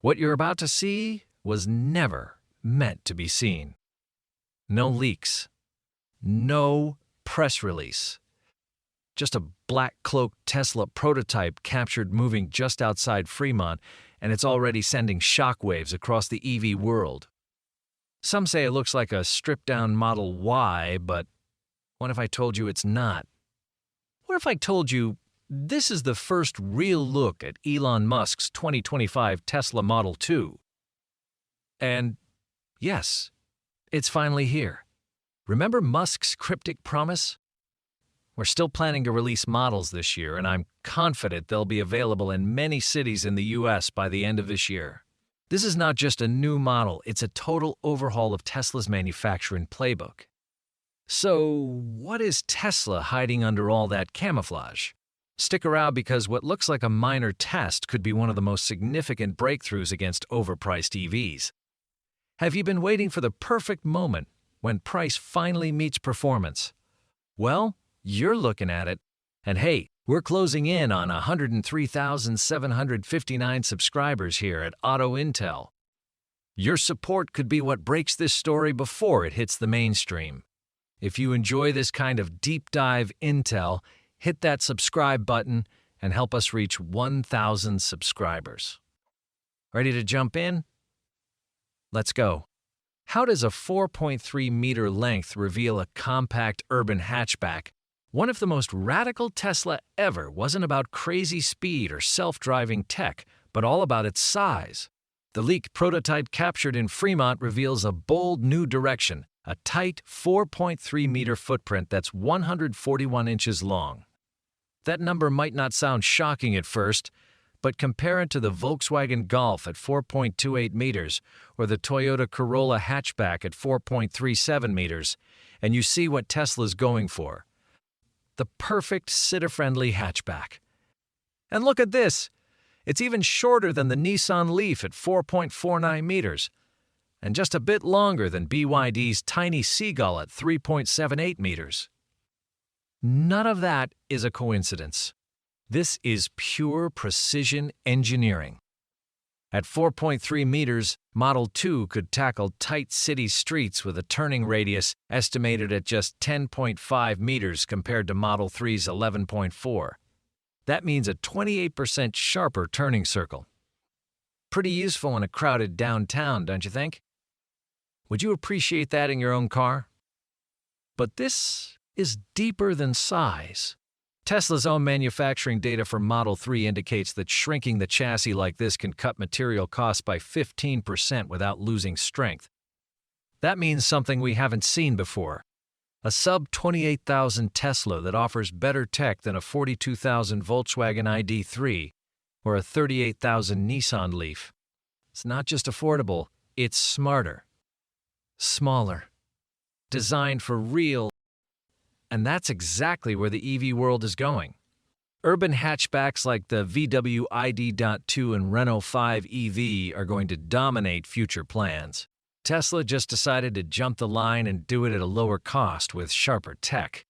What you're about to see was never meant to be seen. No leaks. No press release. Just a black-cloaked Tesla prototype captured moving just outside Fremont, and it's already sending shockwaves across the EV world. Some say it looks like a stripped-down Model Y, but what if I told you it's not? What if I told you this is the first real look at Elon Musk's 2025 Tesla Model 2? And yes, it's finally here. Remember Musk's cryptic promise? We're still planning to release models this year, and I'm confident they'll be available in many cities in the US by the end of this year. This is not just a new model, it's a total overhaul of Tesla's manufacturing playbook. So, what is Tesla hiding under all that camouflage? Stick around because what looks like a minor test could be one of the most significant breakthroughs against overpriced EVs. Have you been waiting for the perfect moment when price finally meets performance? Well, you're looking at it. And hey, we're closing in on 103,759 subscribers here at Auto Intel. Your support could be what breaks this story before it hits the mainstream. If you enjoy this kind of deep dive intel, hit that subscribe button and help us reach 1,000 subscribers. Ready to jump in? Let's go. How does a 4.3-meter length reveal a compact urban hatchback? One of the most radical Tesla ever wasn't about crazy speed or self-driving tech, but all about its size. The leaked prototype captured in Fremont reveals a bold new direction, a tight 4.3-meter footprint that's 141 inches long. That number might not sound shocking at first, but compare it to the Volkswagen Golf at 4.28 meters or the Toyota Corolla hatchback at 4.37 meters, and you see what Tesla's going for. The perfect sitter-friendly hatchback. And look at this! It's even shorter than the Nissan Leaf at 4.49 meters, and just a bit longer than BYD's tiny Seagull at 3.78 meters. None of that is a coincidence. This is pure precision engineering. At 4.3 meters, Model 2 could tackle tight city streets with a turning radius estimated at just 10.5 meters compared to Model 3's 11.4. That means a 28% sharper turning circle. Pretty useful in a crowded downtown, don't you think? Would you appreciate that in your own car? But this is deeper than size. Tesla's own manufacturing data for Model 3 indicates that shrinking the chassis like this can cut material costs by 15% without losing strength. That means something we haven't seen before. A sub-$28,000 Tesla that offers better tech than a $42,000 Volkswagen ID.3 or a $38,000 Nissan Leaf. It's not just affordable, it's smarter, smaller, designed for real. And that's exactly where the EV world is going. Urban hatchbacks like the VW ID.2 and Renault 5 EV are going to dominate future plans. Tesla just decided to jump the line and do it at a lower cost with sharper tech.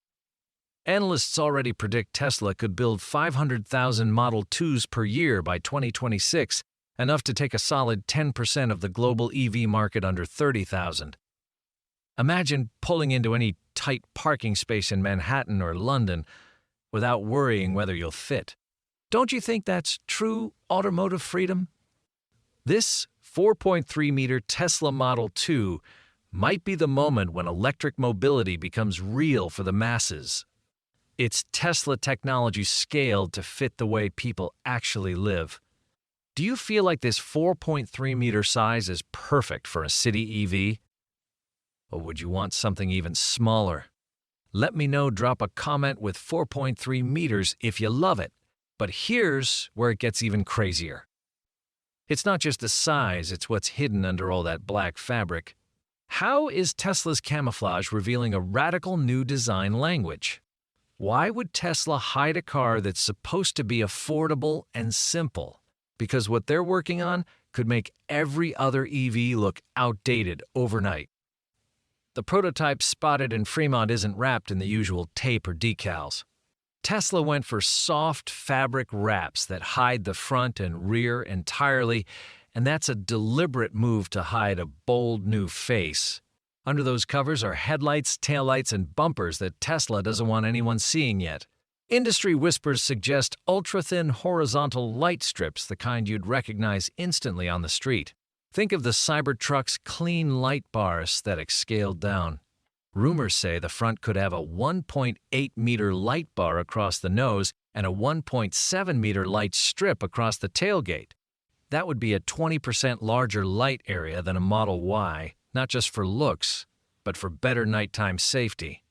Analysts already predict Tesla could build 500,000 Model 2s per year by 2026, enough to take a solid 10% of the global EV market under 30,000. Imagine pulling into any tight parking space in Manhattan or London without worrying whether you'll fit. Don't you think that's true automotive freedom? This 4.3-meter Tesla Model 2 might be the moment when electric mobility becomes real for the masses. It's Tesla technology scaled to fit the way people actually live. Do you feel like this 4.3-meter size is perfect for a city EV? Or would you want something even smaller? Let me know, drop a comment with 4.3 meters if you love it. But here's where it gets even crazier. It's not just the size, it's what's hidden under all that black fabric. How is Tesla's camouflage revealing a radical new design language? Why would Tesla hide a car that's supposed to be affordable and simple? Because what they're working on could make every other EV look outdated overnight. The prototype spotted in Fremont isn't wrapped in the usual tape or decals. Tesla went for soft fabric wraps that hide the front and rear entirely And that's a deliberate move to hide a bold new face. Under those covers are headlights, taillights, and bumpers that Tesla doesn't want anyone seeing yet. Industry whispers suggest ultra-thin horizontal light strips, the kind you'd recognize instantly on the street. Think of the Cybertruck's clean light bar aesthetic scaled down. Rumors say the front could have a 1.8-meter light bar across the nose and a 1.7-meter light strip across the tailgate. That would be a 20% larger light area than a Model Y, not just for looks, but for better nighttime safety.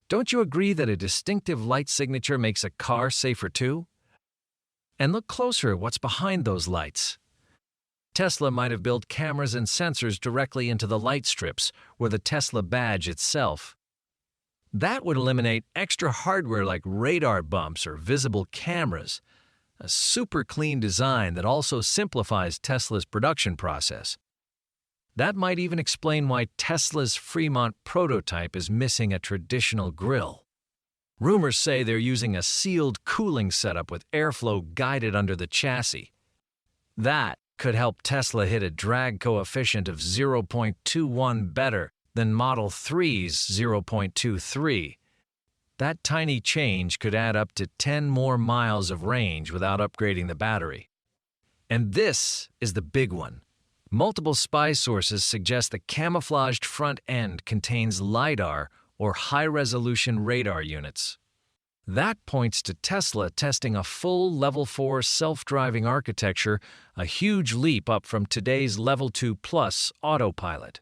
Don't you agree that a distinctive light signature makes a car safer too? And look closer at what's behind those lights. Tesla might have built cameras and sensors directly into the light strips, or the Tesla badge itself. That would eliminate extra hardware like radar bumps or visible cameras. A super clean design that also simplifies Tesla's production process. That might even explain why Tesla's Fremont prototype is missing a traditional grille. Rumors say they're using a sealed cooling setup with airflow guided under the chassis. That could help Tesla hit a drag coefficient of 0.21 better than Model 3's 0.23. That tiny change could add up to 10 more miles of range without upgrading the battery. And this is the big one. Multiple spy sources suggest the camouflaged front end contains LiDAR, or high-resolution radar units. That points to Tesla testing a full Level 4 self-driving architecture, a huge leap up from today's Level 2 Plus autopilot.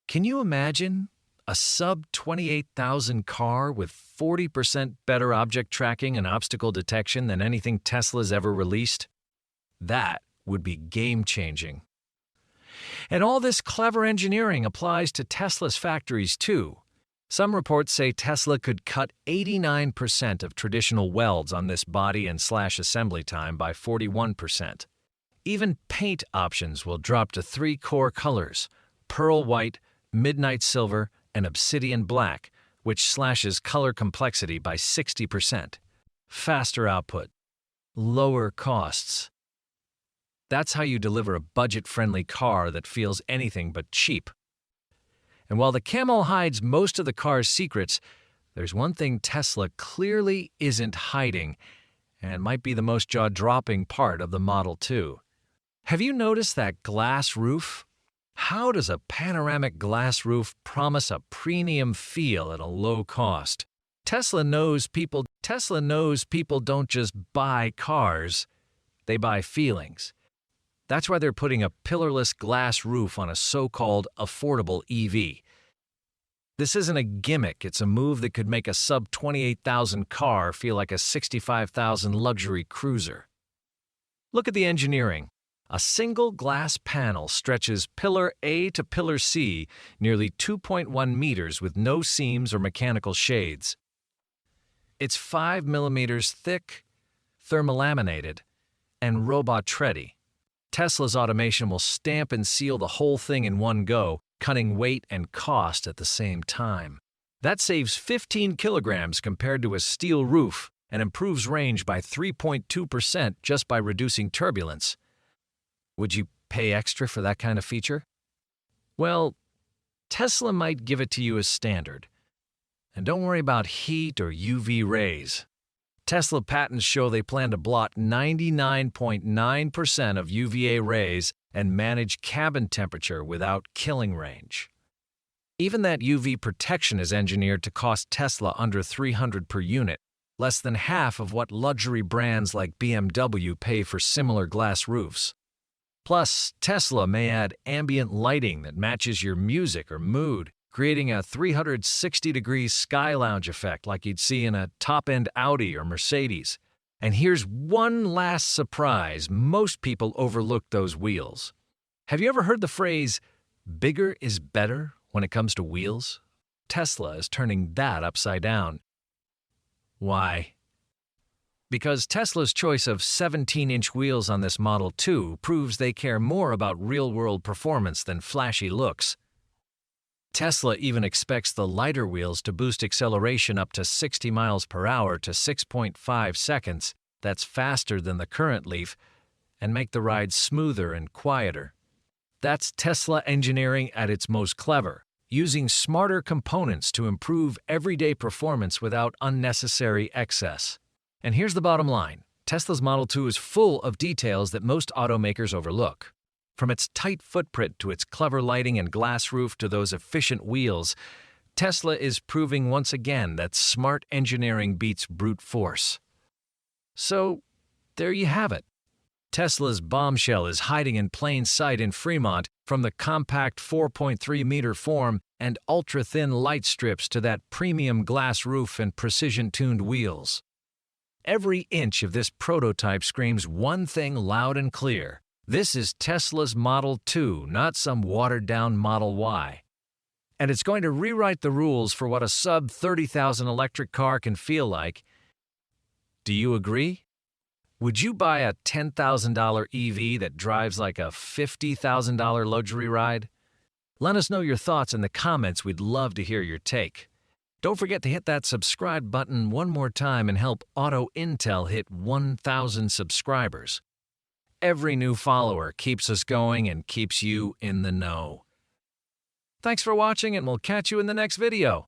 Can you imagine a sub-28,000 car with 40% better object tracking and obstacle detection than anything Tesla's ever released? That would be game-changing. And all this clever engineering applies to Tesla's factories too. Some reports say Tesla could cut 89% of traditional welds on this body and slash assembly time by 41%. Even paint options will drop to 3 core colors: pearl white, midnight silver, and obsidian black, which slashes color complexity by 60%. Faster output, lower costs. That's how you deliver a budget-friendly car that feels anything but cheap. And while the camel hides most of the car's secrets, there's one thing Tesla clearly isn't hiding, and might be the most jaw-dropping part of the Model 2. Have you noticed that glass roof? How does a panoramic glass roof promise a premium feel at a low cost? Tesla knows people don't just buy cars, they buy feelings. That's why they're putting a pillarless glass roof on a so-called affordable EV. This isn't a gimmick, it's a move that could make a sub-28,000 car feel like a 65,000 luxury cruiser. Look at the engineering. A single glass panel stretches pillar A to pillar C nearly 2.1 meters with no seams or mechanical shades. It's 5 millimeters thick, thermolaminated, and robot-ready. Tesla's automation will stamp and seal the whole thing in one go, cutting weight and cost at the same time. That saves 15 kilograms compared to a steel roof and improves range by 3.2% just by reducing turbulence. Would you pay extra for that kind of feature? Well, Tesla might give it to you as standard. And don't worry about heat or UV rays. Tesla patents show they plan to blot 99.9% of UVA rays and manage cabin temperature without killing range. Even that UV protection is engineered to cost Tesla under $300 per unit, less than half of what luxury brands like BMW pay for similar glass roofs. Plus, Tesla may add ambient lighting that matches your music or mood, creating a 360-degree sky lounge effect like you'd see in a top-end Audi or Mercedes. And here's one last surprise: most people overlook those wheels. Have you ever heard the phrase, bigger is better, when it comes to wheels? Tesla is turning that upside down. Why? Because Tesla's choice of 17-inch wheels on this Model 2 proves they care more about real-world performance than flashy looks. Tesla even expects the lighter wheels to boost acceleration up to 60 miles per hour to 6.5 seconds. That's faster than the current Leaf, and make the ride smoother and quieter. That's Tesla engineering at its most clever, using smarter components to improve everyday performance without unnecessary excess. And here's the bottom line. Tesla's Model 2 is full of details that most automakers overlook. From its tight footprint to its clever lighting and glass roof to those efficient wheels, Tesla is proving once again that smart engineering beats brute force. So, there you have it. Tesla's bombshell is hiding in plain sight in Fremont, from the compact 4.3-meter form and ultra-thin light strips to that premium glass roof and precision-tuned wheels. Every inch of this prototype screams one thing loud and clear. This is Tesla's Model 2, not some watered-down Model Y. And it's going to rewrite the rules for what a sub-$30,000 electric car can feel like. Do you agree? Would you buy a $10,000 EV that drives like a $50,000 luxury ride? Let us know your thoughts in the comments. We'd love to hear your take. Don't forget to hit that subscribe button one more time and help Auto Intel hit 1,000 subscribers. Every new follower keeps us going and keeps you in the know. Thanks for watching, and we'll catch you in the next video.